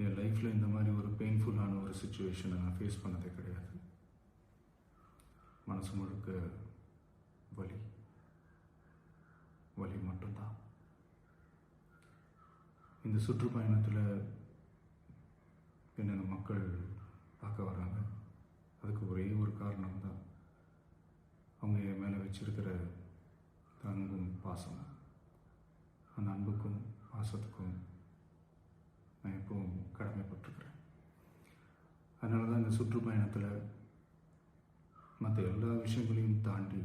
என் லைஃப்பில் இந்த மாதிரி ஒரு பெயின்ஃபுல்லான ஒரு சுச்சுவேஷனை நான் ஃபேஸ் பண்ணதே கிடையாது. மனசு முழுக்க வலி வலி மட்டும்தான். இந்த சுற்றுப்பயணத்தில் என்னென்ன மக்கள் பார்க்க வராங்க, அதுக்கு ஒரே ஒரு காரணம் தான், அவங்க என் மேலே வச்சிருக்கிற அன்பும் பாசம். அந்த அன்புக்கும் பாசத்துக்கும் நான் எப்பவும் கடமைப்பட்டிருக்கிறேன். அதனால தான் இந்த சுற்றுப்பயணத்தில் மற்ற எல்லா விஷயங்களையும் தாண்டி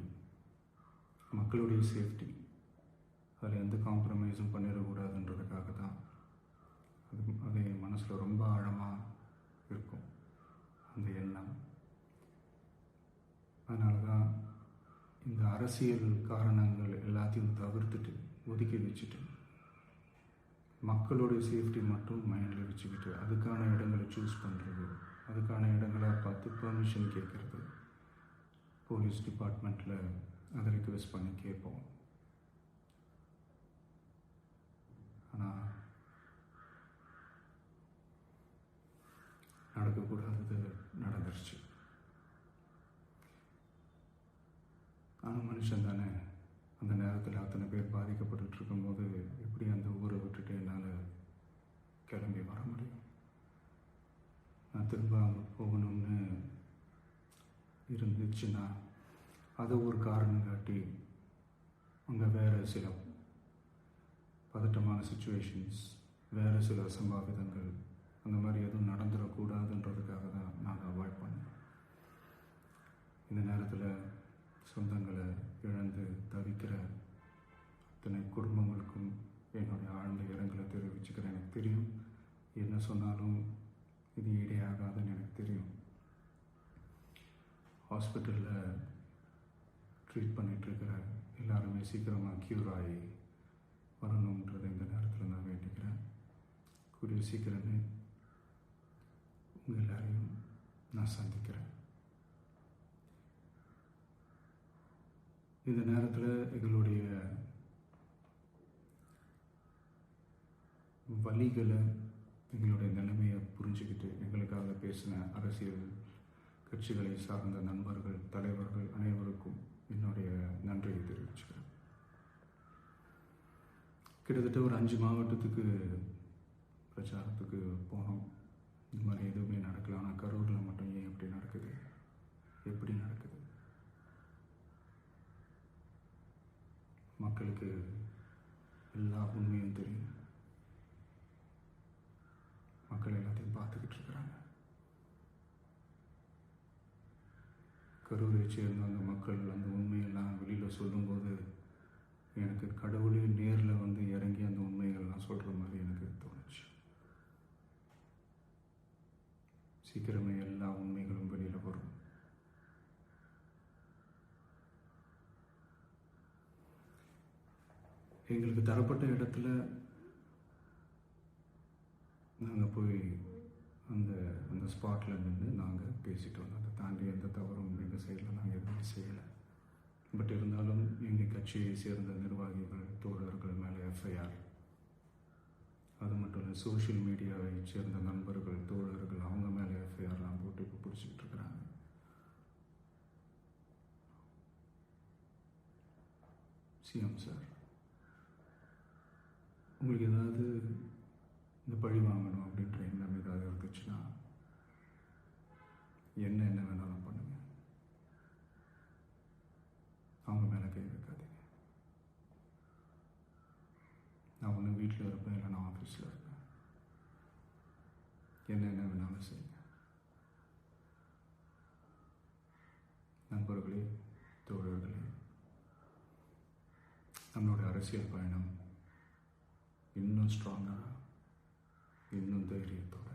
மக்களுடைய சேஃப்டி, அதில் எந்த காம்ப்ரமைஸும் பண்ணிடக்கூடாதுன்றதுக்காக தான் அது என் மனசில் ரொம்ப ஆழமாக இருக்கும் அந்த எண்ணம். அதனால தான் இந்த அரசியல் காரணங்கள் எல்லாத்தையும் தவிர்த்துட்டு ஒதுக்கி வச்சுட்டு மக்களுடைய சேஃப்டி மட்டும் மைண்டில் வச்சுக்கிட்டு அதுக்கான இடங்களை சூஸ் பண்ணுறது, அதுக்கான இடங்களை பார்த்து பெர்மிஷன் கேட்குறது, போலீஸ் டிபார்ட்மெண்ட்டில் அதை ரிக்வெஸ்ட் பண்ணி கேட்போம். ஆனால் நடக்கக்கூடாதது நடந்துருச்சு. ஆனால் மனுஷன் தானே, அந்த நேரத்தில் அத்தனை பேர் பாதிக்கப்பட்டு இருக்கும்போது எப்படி அந்த ஊரை விட்டுட்டு என்னால் கிளம்பி வர முடியும்? நான் திரும்ப அங்கே போகணும்னு இருந்துச்சுன்னா அதை ஒரு காரணம் காட்டி அங்கே வேறு சில பதட்டமான சுச்சுவேஷன்ஸ், வேறு சில அசம்பாவிதங்கள், அந்த மாதிரி எதுவும் நடந்துடக்கூடாதுன்றதுக்காக தான் நான் அவாய்ட் பண்ணேன். இந்த நேரத்தில் சொந்தங்களை இழந்து தவிக்கிற அத்தனை குடும்பங்களுக்கும் என்னுடைய ஆழ்ந்த இரங்கலை தெரிவிச்சுக்கிறேன். எனக்கு தெரியும், என்ன சொன்னாலும் இது ஈடேயாகாதுன்னு எனக்கு தெரியும். ஹாஸ்பிட்டலில் ட்ரீட் பண்ணிகிட்ருக்கிற எல்லாருமே சீக்கிரமாக க்யூர் ஆகி வரணுன்றதை இந்த நேரத்தில் நான் வேண்டிக்கிறேன். கூடிய சீக்கிரமே உங்கள் எல்லாரையும் நான் சந்திக்கிறேன். இந்த நேரத்தில் எங்களுடைய வலிகளை, எங்களுடைய நிலைமையை புரிஞ்சுக்கிட்டு எங்களுக்காக பேசின அரசியல் கட்சிகளை சார்ந்த நண்பர்கள், தலைவர்கள் அனைவருக்கும் என்னுடைய நன்றியை தெரிவிச்சுக்கிறேன். கிட்டத்தட்ட ஒரு 5 மாவட்டத்துக்கு பிரச்சாரத்துக்கு போனோம். இந்த மாதிரி எதுவுமே நடக்கல. ஆனால் கரூரில் மட்டும் ஏன் எப்படி நடக்குது, எப்படி நடக்குது? மக்களுக்கு எல்லா உண்மையும் தெரியும். மக்கள் எல்லாத்தையும் பார்த்துக்கிட்டு இருக்கிறாங்க. கரூரை சேர்ந்த அந்த மக்கள் அந்த உண்மையெல்லாம் வெளியில் சொல்லும்போது எனக்கு கடவுளே நேரில் வந்து இறங்கி அந்த உண்மைகள்லாம் சொல்கிற மாதிரி எனக்கு தோணுச்சு. சீக்கிரமே எல்லா உண்மைகளும் வெளியில் வரும். எங்களுக்கு தரப்பட்ட இடத்துல நாங்கள் போய் அந்த அந்த ஸ்பாட்டில் நின்று நாங்கள் பேசிட்டு வந்தோம். அதை தாண்டி எந்த தவறும் எங்கள் சைடில் நாங்கள் எதுவும் செய்யலை. பட் இருந்தாலும் எங்கள் கட்சியை சேர்ந்த நிர்வாகிகள், தோழர்கள் மேலே எஃப்ஐஆர், அது மட்டும் இல்லை சோஷியல் மீடியாவை சேர்ந்த நண்பர்கள், தோழர்கள், அவங்க மேலே எஃப்ஐஆர்லாம் போட்டு இப்போ பிடிச்சிக்கிட்டு இருக்கிறாங்க. சிஎம் சார், உங்களுக்கு ஏதாவது இந்த பழி வாங்கணும் அப்படின்ற எண்ணம் ஏதாவது இருந்துச்சுன்னா என்ன வேணாலும் பண்ணுங்க. அவங்க மேலே கை வைக்காதீங்க. நான் ஒன்று வீட்டில் இருப்பேன், இல்லை நான் ஆஃபீஸில் இருப்பேன். என்ன வேணாலும் செய்யுங்க. நண்பர்களே, தோழர்களே, நம்மளோட அரசியல் பயணம் இன்னும் ஸ்ட்ராங்காக, இன்னும் தைரியத்தோட